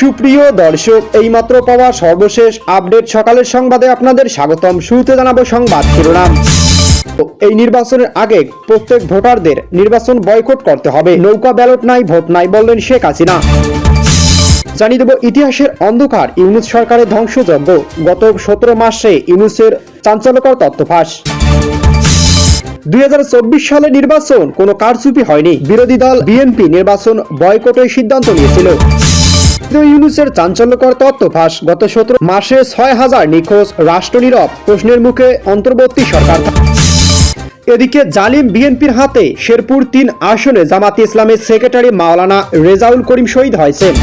সুপ্রিয় দর্শক, এইমাত্র পাওয়া সর্বশেষ আপডেট সকালের সংবাদে আপনাদের স্বাগতম। শুরুতে জানাবো সংবাদ শিরোনাম। এই নির্বাচনের আগে প্রত্যেক ভোটারদের নির্বাচন বয়কট করতে হবে। নৌকা ব্যালট নাই, ভোট নাই বললেন শেখ হাসিনা। জানিয়ে দেব ইতিহাসের অন্ধকার ইউনূস সরকারের ধ্বংসযজ্ঞ। গত 17 মাসে ইউনূসের চাঞ্চল্যকর তথ্য ফাঁস। 2024 সালে নির্বাচন কোনো কারচুপি হয়নি। বিরোধী দল বিএনপি নির্বাচন বয়কটের সিদ্ধান্ত নিয়েছিল। ইউনূসের চাঞ্চল্যকর তথ্য ফাঁস। গত 17 মাসে 6000 নিখোঁজ, রাষ্ট্র নীরব, প্রশ্নের মুখে অন্তর্বর্তী সরকার। এদিকে জালিম বিএনপির হাতে শেরপুর 3 আসনে জামাতে ইসলামের সেক্রেটারি মাওলানা রেজাউল করিম শহীদ হয়েছেন।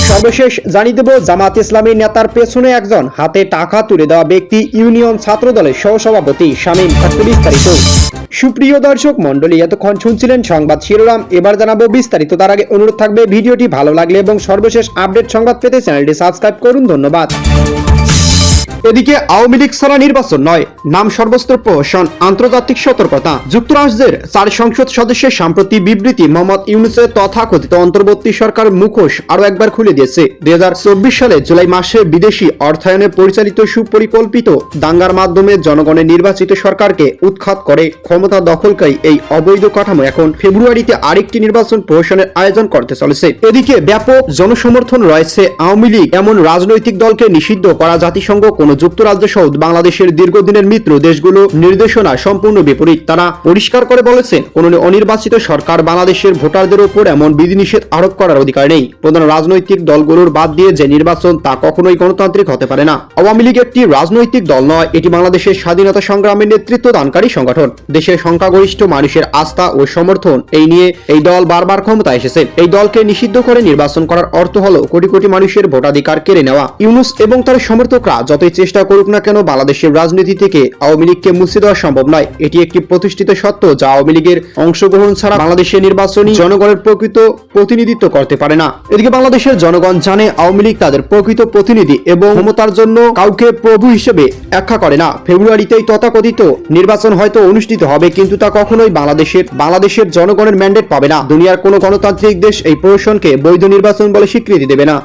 সর্বশেষ জানিয়ে দেব জামাত ইসলামী নেতার পেছনে একজন হাতে টাকা তুলে দেওয়া ব্যক্তি ইউনিয়ন ছাত্র দলের সহসভাপতি শামীম। বিস্তারিত। সুপ্রিয় দর্শক মন্ডলী, এতক্ষণ শুনছিলেন সংবাদ শিরোনাম, এবার জানাবো বিস্তারিত। তার আগে অনুরোধ থাকবে ভিডিওটি ভালো লাগলে এবং সর্বশেষ আপডেট সংবাদ পেতে চ্যানেলটি সাবস্ক্রাইব করুন। ধন্যবাদ। এদিকে আওয়ামী লীগ ছাড়া নির্বাচন নয়, নাম সর্বস্ত্র প্রহসন, আন্তর্জাতিক সতর্কতা। যুক্তরাষ্ট্রের 4 সংসদ সদস্যের সাম্প্রতি বিবৃতি মোহাম্মদ ইউনূসের তথাকথিত অন্তর্বর্তী সরকার মুখোশ আরো একবার খুলে দিয়েছে। 2024 সালে জুলাই মাসে বিদেশি অর্থায়নে পরিচালিত সুপরিকল্পিত দাঙ্গার মাধ্যমে জনগণের নির্বাচিত সরকারকে উৎখাত করে ক্ষমতা দখলকারী এই অবৈধ কাঠামো এখন ফেব্রুয়ারিতে আরেকটি নির্বাচন প্রহসনের আয়োজন করতে চলেছে। এদিকে ব্যাপক জনসমর্থন রয়েছে আওয়ামী লীগ এমন রাজনৈতিক দলকে নিষিদ্ধ করা জাতিসংঘ কোন যুক্তরাজ্য সহ বাংলাদেশের দীর্ঘদিনের মিত্র দেশগুলো নির্দেশনা সম্পূর্ণ বিপরীত। তারা পরিষ্কার করে বলেছেন, কোন অনির্বাচিত সরকার বাংলাদেশের ভোটারদের উপর এমন বিধিনিষেধ আরোপ করার অধিকার নেই। প্রধান রাজনৈতিক দলগুলোর বাদ দিয়ে যে নির্বাচন তা কখনোই গণতান্ত্রিক হতে পারে না। আওয়ামী লীগ একটি রাজনৈতিক দল নয়, এটি বাংলাদেশের স্বাধীনতা সংগ্রামের নেতৃত্ব দানকারী সংগঠন। দেশের সংখ্যাগরিষ্ঠ মানুষের আস্থা ও সমর্থন এই নিয়ে এই দল বারবার ক্ষমতায় এসেছে। এই দলকে নিষিদ্ধ করে নির্বাচন করার অর্থ হলো কোটি কোটি মানুষের ভোটাধিকার কেড়ে নেওয়া। ইউনূস এবং তার সমর্থকরা যতই চেষ্টা করুক না কেন বাংলাদেশের রাজনীতি থেকে আওয়ামী লীগকে মুছে দেওয়া সম্ভব নয়। এটি একটি প্রতিষ্ঠিত সত্য যা আওয়ামী লীগের অংশগ্রহণ ছাড়া বাংলাদেশের নির্বাচনী জনগণের প্রকৃত প্রতিনিধিত্ব করতে পারে না। এদিকে বাংলাদেশের জনগণ জানে আওয়ামী লীগ তাদের প্রকৃত প্রতিনিধি এবং ক্ষমতার জন্য কাউকে প্রভু হিসেবে ব্যাখ্যা করে না। ফেব্রুয়ারিতেই তথাকথিত নির্বাচন হয়তো অনুষ্ঠিত হবে, কিন্তু তা কখনোই বাংলাদেশের জনগণের ম্যান্ডেট পাবে না। দুনিয়ার কোনো গণতান্ত্রিক দেশ এই প্রহসনকে বৈধ নির্বাচন বলে স্বীকৃতি দেবে না।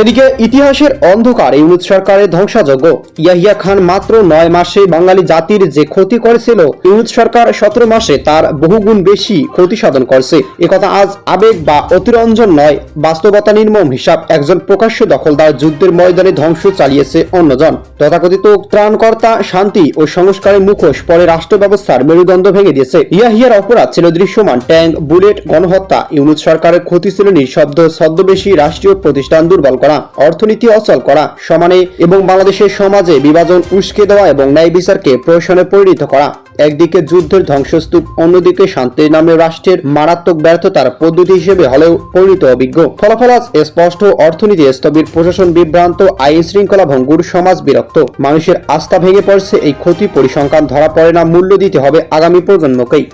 এদিকে ইতিহাসের অন্ধকার ইউনূস সরকারের ধ্বংসযজ্ঞ। ইয়াহিয়া খান মাত্র 9 মাসে বাঙালি জাতির যে ক্ষতি করেছিল, ইউনূস সরকার 17 মাসে তার বহুগুণ বেশি ক্ষতি সাধন করছে। একথা আজ আবেগ বা অতিরঞ্জন নয়, বাস্তবতা নির্মম হিসাব। একজন প্রকাশ্য দখলদার যুদ্ধের ময়দানে ধ্বংস চালিয়েছে অন্যজন। তথাকথিত ত্রাণকর্তা শান্তি ও সংস্কারের মুখোশ পরে রাষ্ট্র ব্যবস্থার মেরুদণ্ড ভেঙে দিয়েছে। ইয়াহিয়ার অপরাধ ছিল দৃশ্যমান, ট্যাঙ্ক, বুলেট, গণহত্যা। ইউনূস সরকারের ক্ষতি ছিল নিঃশব্দ, ছদ্মবেশী রাষ্ট্রীয় প্রতিষ্ঠান দুর্বল করা, অর্থনীতি অচল করা, সমানে এবং বাংলাদেশের সমাজে বিভাজন উস্কে দেওয়া এবং ন্যায় বিচারকে প্রহসনে পরিণত করা। একদিকে যুদ্ধের ধ্বংসস্তূপ, অন্যদিকে শান্তির নামে রাষ্ট্রের মারাত্মক ব্যর্থতার পদ্ধতি হিসেবে হলেও পরিণত অভিজ্ঞ। ফলাফল আজ স্পষ্ট, অর্থনীতি স্থবির, প্রশাসন বিভ্রান্ত, আইন শৃঙ্খলা ভঙ্গুর, সমাজ বিরক্ত। মানুষের আস্থা ভেঙে পড়ছে। এই ক্ষতি পরিসংখ্যান ধরা পড়ে না, মূল্য দিতে হবে আগামী প্রজন্মকেই।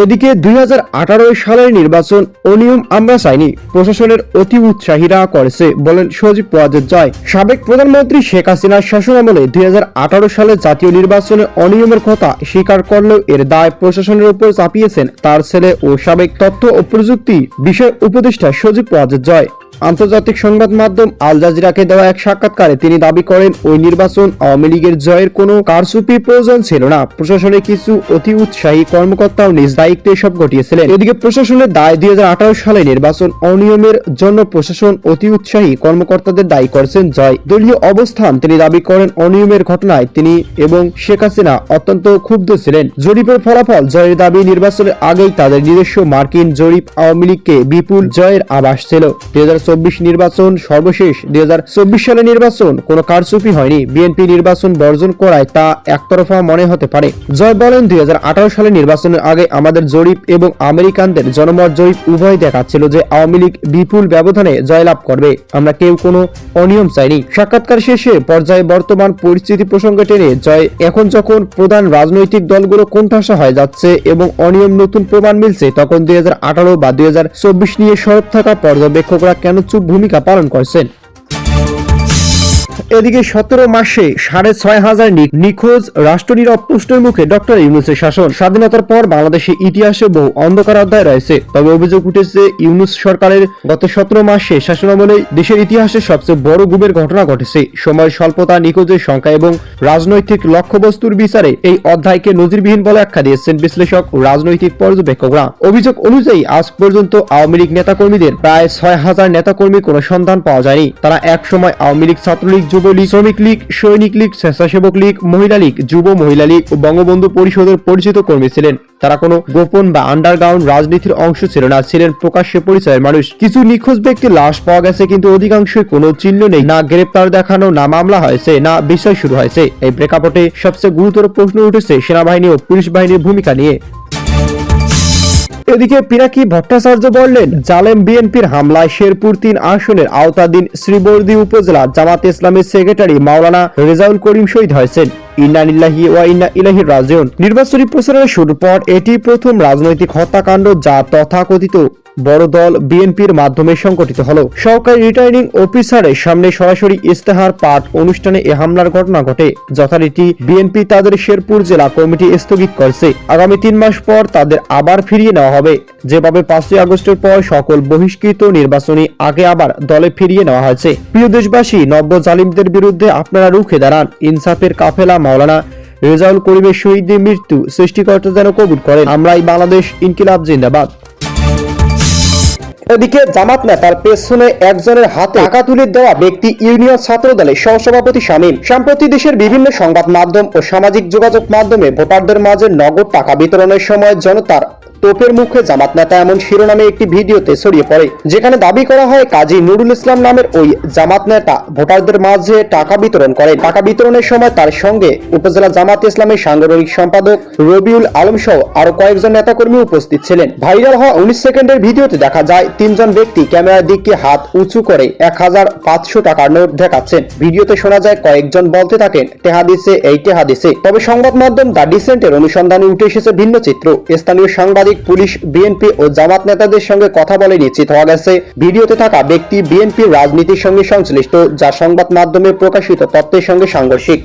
এদিকে 2018 সালের নির্বাচন অনিয়ম আমরা চাইনি, প্রশাসনের অতি উৎসাহীরা করেছে বলেন সজীব ওয়াজেদ জয়। সাবেক প্রধানমন্ত্রী শেখ হাসিনার শাসনামলে 2018 সালে জাতীয় নির্বাচনে অনিয়মের কথা স্বীকার করলেও এর দায় প্রশাসনের উপর চাপিয়েছেন তার ছেলে ও সাবেক তথ্য ও প্রযুক্তি বিষয় উপদেষ্টা সজীব ওয়াজেদ জয়। আন্তর্জাতিক সংবাদ মাধ্যম আল জাজিরাকে দেওয়া এক সাক্ষাৎকারে তিনি দাবি করেন, ওই নির্বাচন আওয়ামী লীগের জয়ের কোনো কারচুপির প্রয়োজন ছিল না। প্রশাসনের কিছু অতি উৎসাহী কর্মকর্তাও নিজ দায়িত্বে এসব ঘটিয়েছিলেন। এদিকে প্রশাসনের দায় 2018 সালে নির্বাচন অনিয়মের জন্য প্রশাসন অতি উৎসাহী কর্মকর্তাদের দায়ী করেছেন জয়। দলীয় অবস্থান তিনি দাবি করেন, অনিয়মের ঘটনায় তিনি এবং শেখ হাসিনা অত্যন্ত ক্ষুব্ধ ছিলেন। জরিপের ফলাফল জয়ের দাবি নির্বাচনের আগেই তাদের নিজস্ব মার্কিন জরিপ আওয়ামী লীগকে বিপুল জয়ের আভাস ছিল। 2024 নির্বাচন সর্বশেষ 2024 সালে নির্বাচন কোনো কারচুপি হয়নি। বিএনপি নির্বাচন বর্জন করায় তা একতরফা মনে হতে পারে। জয় বলেন, 2018 সালে নির্বাচনের আগে আমাদের জরিপ এবং আমেরিকানদের জনমত জরিপ উভয় দেখাচ্ছিল যে আওয়ামী লীগ বিপুল ব্যবধানে জয়লাভ করবে। আমরা কেউ কোনো অনিয়ম চাইনি। সাক্ষাৎকার শেষে পর্যায়ে বর্তমান পরিস্থিতি প্রসঙ্গে টেনে জয়, এখন যখন প্রধান রাজনৈতিক দলগুলো কোণঠাসা হয়ে যাচ্ছে এবং অনিয়ম নতুন প্রমাণ মিলছে, তখন 2018 বা 2024 নিয়ে সরব থাকা পর্যবেক্ষকরা কেন চুপ ভূমিকা পালন করছেন। এদিকে 17 মাসে 6,500 নিখোঁজ রাষ্ট্রনীরব প্রশ্নের মুখে ডক্টর ইউনূসের শাসন। স্বাধীনতার পর বাংলাদেশের ইতিহাসে বহু অন্ধকার অধ্যায় রয়েছে, তবে অভিযোগ উঠেছে ইউনূস সরকারের গত 17 মাসে শাসনামলে দেশের ইতিহাসে সবচেয়ে বড় গুমের ঘটনা ঘটেছে। সময় স্বল্পতা, নিখোঁজের সংখ্যা এবং রাজনৈতিক লক্ষ্যবস্তুর বিচারে এই অধ্যায়কে নজিরবিহীন বলে আখ্যা দিয়েছেন বিশ্লেষক ও রাজনৈতিক পর্যবেক্ষকরা। অভিযোগ অনুযায়ী আজ পর্যন্ত আওয়ামী লীগ নেতাকর্মীদের প্রায় 6,000 নেতাকর্মী কোনো সন্ধান পাওয়া যায়নি। তারা এক সময় আওয়ামী লীগ, ছাত্রলীগ, যুবলীগ, শ্রমিক লীগ, সৈনিক লীগ, স্বেচ্ছাসেবক লীগ, মহিলা লীগ, যুব মহিলা লীগ ও বঙ্গবন্ধু পরিষদের পরিচিত কর্মী ছিলেন। তারা কোনো গোপন বা আন্ডারগ্রাউন্ড রাজনীতির অংশ ছিল না, ছিলেন প্রকাশ্যে পরিচয়ের মানুষ। কিছু নিখোঁজ ব্যক্তির লাশ পাওয়া গেছে, কিন্তু অধিকাংশই কোনো চিহ্ন নেই, না গ্রেপ্তার দেখানো, না মামলা হয়েছে, না বিষয় শুরু হয়েছে। এই প্রেক্ষাপটে সবচেয়ে গুরুতর প্রশ্ন উঠেছে সেনাবাহিনী ও পুলিশ বাহিনীর ভূমিকা নিয়ে। এদিকে পিনাকি ভট্টাচার্য বললেন, জালেম বিএনপির হামলায় শেরপুর 3 আসনের আওতাধীন শ্রীবর্দী উপজেলা জামাতে ইসলামের সেক্রেটারি মাওলানা রেজাউল করিম শহীদ হয়েছেন। ইন্না লিল্লাহি ওয়া ইন্না ইলাইহি রাজিউন। নির্বাচনী প্রচারের শুরুর পর এটি প্রথম রাজনৈতিক হত্যাকাণ্ড যা তথাকথিত বড় দল বিএনপির মাধ্যমে সংঘটিত হলো। সরকারি রিটার্নিং অফিসারের সামনে সরাসরি ইস্তেহার পাঠ অনুষ্ঠানে এ হামলার ঘটনা ঘটে। যথারীতি বিএনপি তাদের শেরপুর জেলা কমিটি স্থগিত করেছে। আগামী 3 মাস পর তাদের আবার ফিরিয়ে নেওয়া হবে। যেভাবে 5ই আগস্টের পর সকল বহিষ্কৃত নির্বাচনী আগে আবার দলে ফিরিয়ে নেওয়া হয়েছে। প্রিয় দেশবাসী, নব্য জালিমদের বিরুদ্ধে আপনারা রুখে দাঁড়ান। ইনসাফের কাফেলা মাওলানা রেজাউল করিমের শহীদের মৃত্যু সৃষ্টিকর্তা যেন কবুল করেন। আমরাই বাংলাদেশ ইনকিলাব জিন্দাবাদ। এদিকে জামাত নেতার পেছনে একজনের হাতে টাকা তুলে দেওয়া ব্যক্তি ইউনিয়ন ছাত্র দলের সহসভাপতি শামীম। সম্প্রতি দেশের বিভিন্ন সংবাদ মাধ্যম ও সামাজিক যোগাযোগ মাধ্যমে ভোটারদের মাঝে নগদ টাকা বিতরণের সময় জনতার তোপের মুখে জামাত নেতা এমন শিরোনামে একটি ভিডিওতে ছড়িয়ে পড়ে, যেখানে দাবি করা হয় কাজী নুরুল ইসলাম নামের ওই জামাত নেতা ভোটারদের মাঝে টাকা বিতরণ করেন। টাকা বিতরণের সময় তার সঙ্গে উপজেলা জামাত ইসলামের সাংগঠনিক সম্পাদক রবিউল আলম সহ আরো কয়েকজন নেতাকর্মী উপস্থিত ছিলেন। ভাইরাল হওয়া 19 সেকেন্ডের ভিডিওতে দেখা যায় 3 জন ব্যক্তি ক্যামেরার দিকে হাত উঁচু করে 1,500 টাকার নোট দেখাচ্ছেন। ভিডিওতে শোনা যায় কয়েকজন বলতে থাকেন, টেহা দিছে, এই টেহা দিছে। তবে সংবাদ মাধ্যম দ্য ডিসেন্টের অনুসন্ধানে উঠে এসেছে ভিন্ন চিত্র। স্থানীয় সাংবাদিক, পুলিশ, বিএনপি ও জামাত নেতাদের সঙ্গে কথা বলে নিশ্চিত হওয়া গেছে ভিডিওতে থাকা ব্যক্তি বিএনপির রাজনীতির সঙ্গে সংশ্লিষ্ট, যা সংবাদ মাধ্যমে প্রকাশিত তথ্যের সঙ্গে সাংঘর্ষিক।